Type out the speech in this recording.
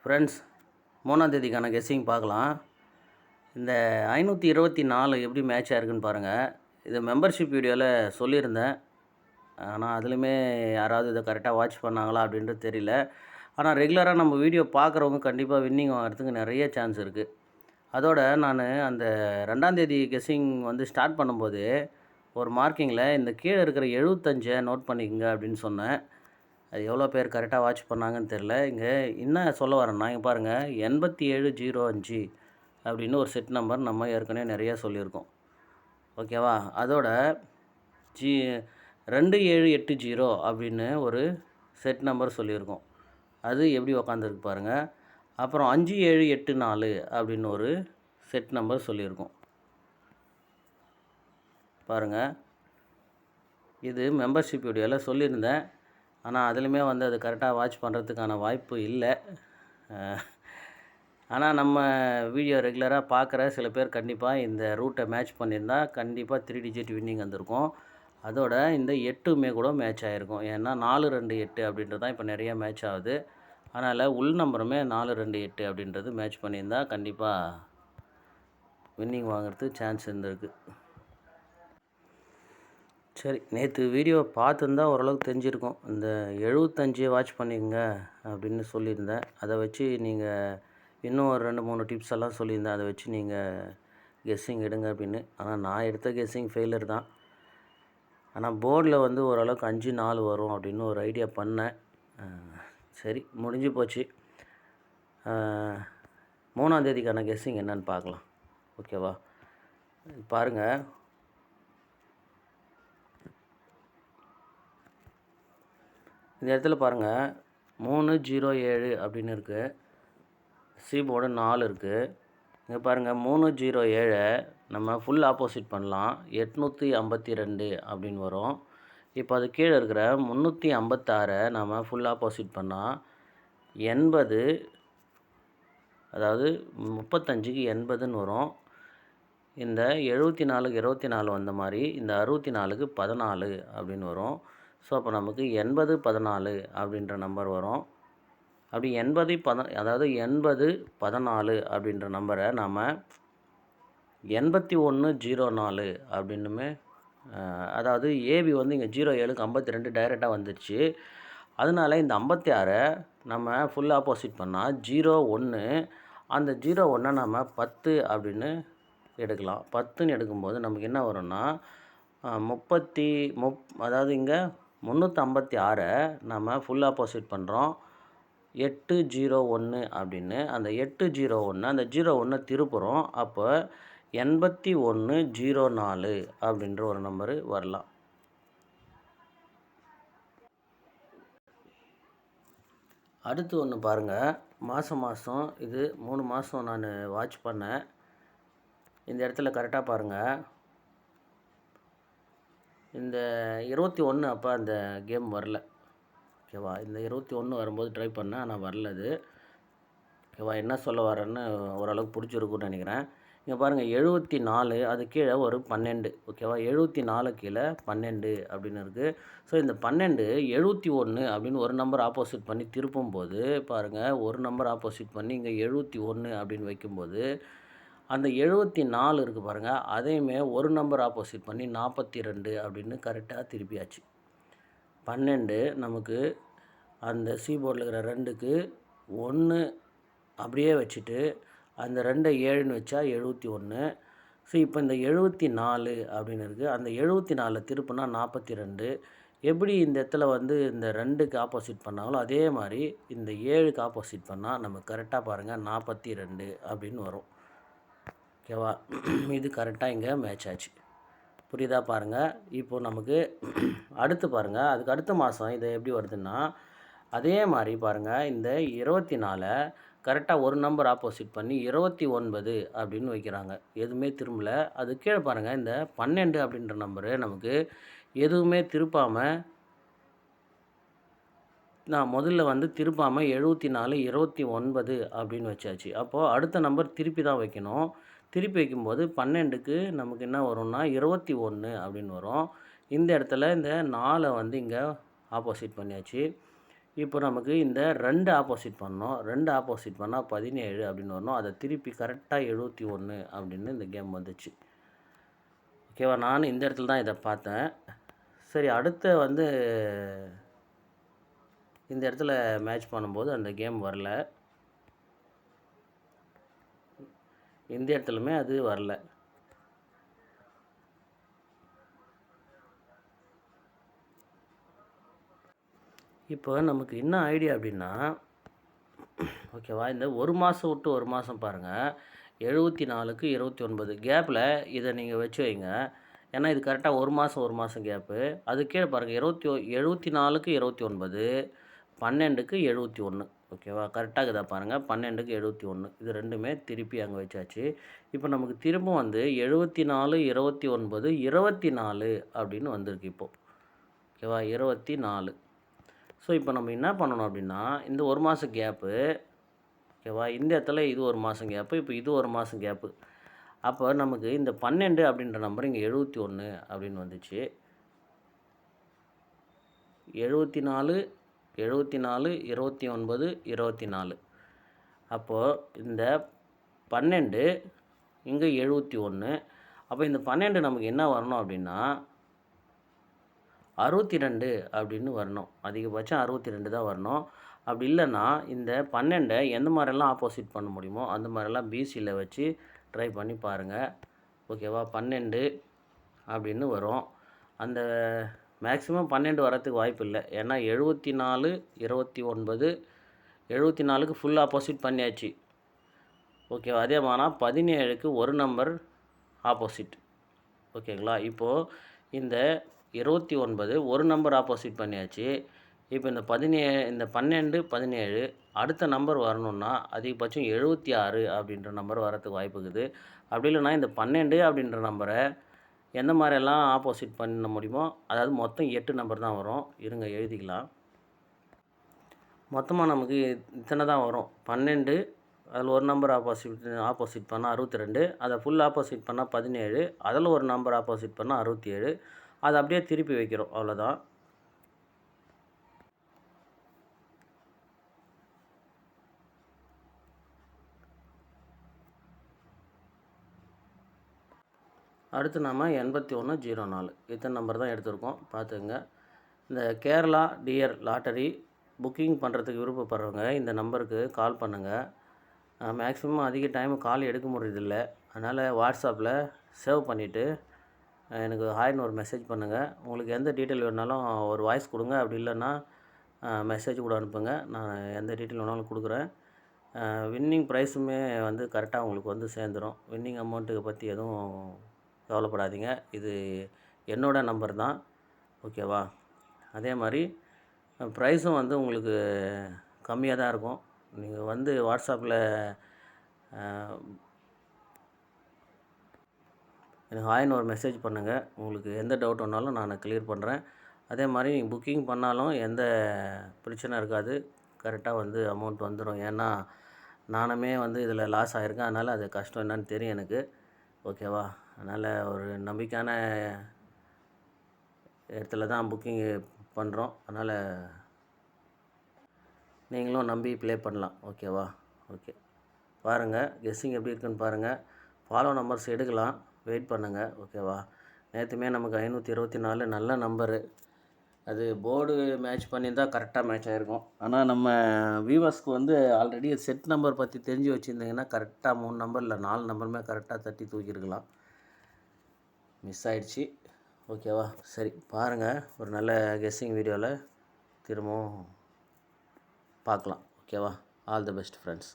Friends, 3ஆம் தேதிக்கான guessing பார்க்கலாம். இந்த 524 எப்படி மேட்ச் ஆயிருக்குன்னு பாருங்கள். இது மெம்பர்ஷிப் வீடியோவில் சொல்லியிருந்தேன். ஆனால் அதுலேயுமே யாராவது இதை கரெக்டாக வாட்ச் பண்ணாங்களா அப்படின்றது தெரியல. ஆனால் ரெகுலராக நம்ம வீடியோ பார்க்குறவங்க கண்டிப்பாக வின்னிங் வாங்குறதுக்கு நிறைய சான்ஸ் இருக்குது. அதோட நான் அந்த 2ஆம் தேதி கெஸ்ஸிங் ஸ்டார்ட் பண்ணும்போது ஒரு மார்க்கிங்கில் இந்த கீழே இருக்கிற 75 நோட் பண்ணிக்கங்க அப்படின்னு சொன்னேன். அது எவ்வளோ பேர் கரெக்டாக வாட்ச் பண்ணாங்கன்னு தெரில. இங்கே என்ன சொல்ல வரேன்னா, இங்கே பாருங்கள் 8705 அப்படின்னு ஒரு செட் நம்பர் நம்ம ஏற்கனவே நிறையா சொல்லியிருக்கோம். ஓகேவா? அதோட 2780 அப்படின்னு ஒரு செட் நம்பர் சொல்லியிருக்கோம். அது எப்படி உக்காந்துருக்கு பாருங்கள். அப்புறம் 5784 அப்படின்னு ஒரு செட் நம்பர் சொல்லியிருக்கோம். பாருங்கள், இது மெம்பர்ஷிப் வீடியோவில் சொல்லியிருந்தேன். ஆனால் அதுலேயுமே அது கரெக்டாக வாட்ச் பண்ணுறதுக்கான வாய்ப்பு இல்லை. ஆனால் நம்ம வீடியோ ரெகுலராக பார்க்குற சில பேர் கண்டிப்பாக இந்த ரூட்டை மேட்ச் பண்ணியிருந்தா கண்டிப்பாக 3 டிஜிட் வின்னிங் வந்திருக்கும். அதோட இந்த 8மே கூட மேட்ச் ஆகிருக்கும். ஏன்னா 428 அப்படின்றது தான் இப்போ நிறைய மேட்ச் ஆகுது. அதனால் உள் நம்பருமே 428 அப்படின்றது மேட்ச் பண்ணியிருந்தா கண்டிப்பாக வின்னிங் வாங்குறதுக்கு சான்ஸ் இருந்திருக்கு. சரி, நேற்று வீடியோ பார்த்துருந்தா ஓரளவுக்கு தெரிஞ்சிருக்கும். இந்த 75 வாட்ச் பண்ணிக்கங்க அப்படின்னு சொல்லியிருந்தேன். அதை வச்சு நீங்கள் இன்னும் ஒரு 2-3 டிப்ஸ் எல்லாம் சொல்லியிருந்தேன். அதை வச்சு நீங்கள் கெஸ்ஸிங் எடுங்க அப்படின்னு. ஆனால் நான் எடுத்த கெஸ்ஸிங் ஃபெயிலியர் தான். ஆனால் போர்டில் ஓரளவுக்கு 5-4 வரும் அப்படின்னு ஒரு ஐடியா பண்ணேன். சரி, முடிஞ்சு போச்சு. 3ஆம் தேதிக்கான கெஸ்ஸிங் என்னன்னு பார்க்கலாம். ஓகேவா? பாருங்கள், இந்த இடத்துல பாருங்கள் 307 அப்படின்னு இருக்குது. சி போர்டு 4 இருக்குது. இங்கே பாருங்கள் 307 நம்ம ஃபுல் ஆப்போசிட் பண்ணலாம். 852 அப்படின்னு வரும். இப்போ அது கீழே இருக்கிற 356 நம்ம ஃபுல் ஆப்போசிட் பண்ணால் 80, அதாவது 35க்கு 80ன்னு வரும். இந்த 74க்கு 24 வந்த மாதிரி இந்த 64க்கு 14 அப்படின்னு வரும். ஸோ அப்போ நமக்கு 8014 அப்படின்ற நம்பர் வரும். அப்படி 8014 அப்படின்ற நம்பரை நாம் 8104 அப்படின்னுமே, அதாவது ஏபி இங்கே 07க்கு 52 டைரெக்டாக வந்துடுச்சு. அதனால் இந்த 56 நம்ம ஃபுல் ஆப்போசிட் பண்ணால் 01, அந்த 01 நம்ம 10 அப்படின்னு எடுக்கலாம். 10ன்னு எடுக்கும்போது நமக்கு என்ன வரும்னா அதாவது இங்கே 356 நம்ம ஃபுல் ஆப்போசிட் பண்ணுறோம் 801 அப்படின்னு. அந்த 801 அந்த 01 திருப்புறோம். அப்போ 8104 அப்படின்ற ஒரு நம்பரு வரலாம். அடுத்து ஒன்று பாருங்கள், மாதம் இது 3 மாதம் நான் வாட்ச் பண்ணேன். இந்த இடத்துல கரெக்டாக பாருங்கள், இந்த 21 அப்போ அந்த கேம் வரல. ஓகேவா? இந்த 21 வரும்போது ட்ரை பண்ணேன், ஆனால் வரல அது. ஓகேவா? என்ன சொல்ல வரேன்னு ஓரளவுக்கு பிடிச்சிருக்குன்னு நினைக்கிறேன். இங்கே பாருங்கள் 74, அது கீழே ஒரு 12. ஓகேவா? 74 கீழே 12 அப்படின்னு இருக்குது. ஸோ இந்த 12 71 அப்படின்னு ஒரு நம்பர் ஆப்போசிட் பண்ணி திருப்பும்போது பாருங்கள், ஒரு நம்பர் ஆப்போசிட் பண்ணி இங்கே 71 அப்படின்னு வைக்கும்போது அந்த 74 இருக்குது பாருங்கள், அதையுமே ஒரு நம்பர் ஆப்போசிட் பண்ணி 42 அப்படின்னு கரெக்டாக திருப்பியாச்சு. 12 நமக்கு அந்த சி போர்டில் இருக்கிற 2க்கு 1 அப்படியே வச்சுட்டு அந்த 2 7ன்னு வச்சா 71. ஸோ இப்போ இந்த 74 அப்படின்னு இருக்குது. அந்த 74 திருப்புனா 42. எப்படி இந்த இடத்துல இந்த 2க்கு ஆப்போசிட் பண்ணாங்களோ அதே மாதிரி இந்த 7க்கு ஆப்போசிட் பண்ணால் நம்ம கரெக்டாக பாருங்கள் 42 அப்படின்னு வரும். ஓகேவா? இது கரெக்டாக இங்கே மேட்ச் ஆச்சு. புரியுதா? பாருங்கள், இப்போது நமக்கு அடுத்து பாருங்கள், அதுக்கு அடுத்த மாதம் இது எப்படி வருதுன்னா அதே மாதிரி பாருங்கள், இந்த 24 கரெக்டாக ஒரு நம்பர் ஆப்போசிட் பண்ணி 29 அப்படின்னு வைக்கிறாங்க. எதுவுமே திரும்பலை. அது கீழே பாருங்கள், இந்த 12 அப்படின்ற நம்பரு நமக்கு எதுவுமே திருப்பாமல், நான் முதல்ல திருப்பாமல் 74 29 அப்படின்னு வச்சாச்சு. அப்போது அடுத்த நம்பர் திருப்பி தான் வைக்கணும். திருப்பி வைக்கும்போது 12க்கு நமக்கு என்ன வரும்னா 21 அப்படின்னு வரும். இந்த இடத்துல இந்த 4 இங்கே ஆப்போசிட் பண்ணியாச்சு. இப்போ நமக்கு இந்த 2 ஆப்போசிட் பண்ணோம். 2 ஆப்போசிட் பண்ணால் 17 அப்படின்னு வரணும். அதை திருப்பி கரெக்டாக 71 அப்படின்னு இந்த கேம் வந்துச்சு. ஓகேவா? நான் இந்த இடத்துல தான் இதை பார்த்தேன். சரி, அடுத்த வந்து இந்த இடத்துல மேட்ச் பண்ணும்போது அந்த கேம் வரல. இந்த இடத்துலையுமே அது வரல. இப்போ நமக்கு என்ன ஐடியா அப்படின்னா, ஓகேவா, இந்த ஒரு மாதம் விட்டு ஒரு மாதம் பாருங்கள், 74க்கு 29 கேப்பில் இதை நீங்கள் வச்சு வைங்க. ஏன்னா இது கரெக்டாக ஒரு மாதம் கேப்பு. அது கீழே பாருங்கள், 74க்கு 29, 12க்கு 71. ஓகேவா, கரெக்டாக இருக்குதா பாருங்கள், 12க்கு 71. இது ரெண்டுமே திருப்பி அங்கே வச்சாச்சு. இப்போ நமக்கு திரும்ப வந்து 74, 29, 24 அப்படின்னு வந்திருக்கு இப்போது. ஓகேவா, 24. ஸோ இப்போ நம்ம என்ன பண்ணணும் அப்படின்னா, இந்த ஒரு மாதம் கேப்பு, ஓகேவா, இந்த இடத்துல இது ஒரு மாதம் கேப்பு, இப்போ இது ஒரு மாதம் கேப்பு. அப்போ நமக்கு இந்த 12 அப்படின்ற நம்பர் இங்கே 71 அப்படின்னு வந்துச்சு. 74, 74, 29, 24. அப்போது இந்த 12 இங்கே 71. அப்போ இந்த 12 நமக்கு என்ன வரணும் அப்படின்னா 62 அப்படின்னு வரணும். அதிகபட்சம் 62 தான் வரணும். அப்படி இல்லைன்னா இந்த 12 எந்த மாதிரிலாம் ஆப்போசிட் பண்ண முடியுமோ அந்த மாதிரிலாம் பிசியில் வச்சு ட்ரை பண்ணி பாருங்கள். ஓகேவா, 12 அப்படின்னு வரும். அந்த மேக்ஸிமம் 12 வரத்துக்கு வாய்ப்பு இல்லை. ஏன்னா 74, 29, 74க்கு ஃபுல் ஆப்போசிட் பண்ணியாச்சு. ஓகேவா, அதே மாதிரி 17க்கு ஒரு நம்பர் ஆப்போசிட். ஓகேங்களா, இப்போது இந்த 29 ஒரு நம்பர் ஆப்போசிட் பண்ணியாச்சு. இப்போ இந்த 12, 17 அடுத்த நம்பர் வரணுன்னா அதிகபட்சம் 76 அப்படின்ற நம்பர் வரத்துக்கு வாய்ப்பு இருக்குது. அப்படி இல்லைனா இந்த 12 அப்படின்ற நம்பரை எந்த மாதிரியெல்லாம் ஆப்போசிட் பண்ண முடியுமோ, அதாவது மொத்தம் 8 நம்பர் தான் வரும். இருங்க எழுதிக்கலாம். மொத்தமாக நமக்கு இத்தனை தான் வரும். 12, அதில் ஒரு நம்பர் ஆப்போசிட் பண்ணால் 62, அதை ஃபுல் ஆப்போசிட் பண்ணால் 17, அதில் ஒரு நம்பர் ஆப்போசிட் பண்ணால் 67. அதை அப்படியே திருப்பி வைக்கிறோம், அவ்வளோதான். அடுத்து நாம் 8104 இத்தனை நம்பர் தான் எடுத்திருக்கோம், பார்த்துங்க. இந்த கேரளா டியர் லாட்டரி புக்கிங் பண்ணுறதுக்கு விருப்பப்படுறவங்க இந்த நம்பருக்கு கால் பண்ணுங்கள். மேக்ஸிமம் அதிக டைம் கால் எடுக்க முடியறதில்ல. அதனால் வாட்ஸ்அப்பில் சேவ் பண்ணிவிட்டு எனக்கு ஹாய்னு ஒரு மெசேஜ் பண்ணுங்கள். உங்களுக்கு எந்த டீட்டெயில் வேணாலும் ஒரு வாய்ஸ் கொடுங்க. அப்படி இல்லைன்னா மெசேஜ் கூட அனுப்புங்க. நான் எந்த டீட்டெயில் வேணாலும் கொடுக்குறேன். வின்னிங் ப்ரைஸுமே வந்து கரெக்டாக உங்களுக்கு வந்து சேர்ந்துடும். வின்னிங் அமௌண்ட்டுக்கு பற்றி எதுவும் கவலைப்படாதீங்க. இது என்னோடய நம்பர் தான். ஓகேவா, அதே மாதிரி ப்ரைஸும் வந்து உங்களுக்கு கம்மியாக தான் இருக்கும். நீங்கள் வந்து வாட்ஸ்அப்பில் எனக்கு ஹாய்னு ஒரு மெசேஜ் பண்ணுங்கள். உங்களுக்கு எந்த டவுட் வந்தாலும் நான் கிளியர் பண்ணுறேன். அதே மாதிரி நீங்கள் புக்கிங் பண்ணாலும் எந்த பிரச்சனை இருக்காது. கரெக்டாக வந்து அமௌண்ட் வந்துடும். ஏன்னா நானுமே வந்து இதில் லாஸ் ஆகிருக்கேன். அதனால் அது கஷ்டம் என்னன்னு தெரியும் எனக்கு. ஓகேவா, அதனால் ஒரு நம்பிக்கையான இடத்துல தான் புக்கிங் பண்ணுறோம். அதனால் நீங்களும் நம்பி ப்ளே பண்ணலாம். ஓகேவா, ஓகே, பாருங்கள் கெஸ்ஸிங் எப்படி இருக்குன்னு பாருங்கள். ஃபாலோ நம்பர்ஸ் எடுக்கலாம், வெயிட் பண்ணுங்கள். ஓகேவா, நேற்றுமே நமக்கு 524 நல்ல நம்பரு. அது போர்டு மேட்ச் பண்ணியிருந்தால் கரெக்டாக மேட்ச் ஆகிருக்கும். ஆனால் நம்ம வியூவர்ஸ்க்கு வந்து ஆல்ரெடி செட் நம்பர் பற்றி தெரிஞ்சு வச்சுருந்தீங்கன்னா கரெக்டாக 3 நம்பர் இல்லை 4 நம்பருமே கரெக்டாக தட்டி தூக்கியிருக்கலாம். மிஸ் ஆகிடுச்சி. ஓகேவா, சரி பாருங்கள், ஒரு நல்ல கெஸ்ஸிங் வீடியோவில் திரும்பவும் பார்க்கலாம். ஓகேவா, ஆல் தி பெஸ்ட் ஃப்ரெண்ட்ஸ்.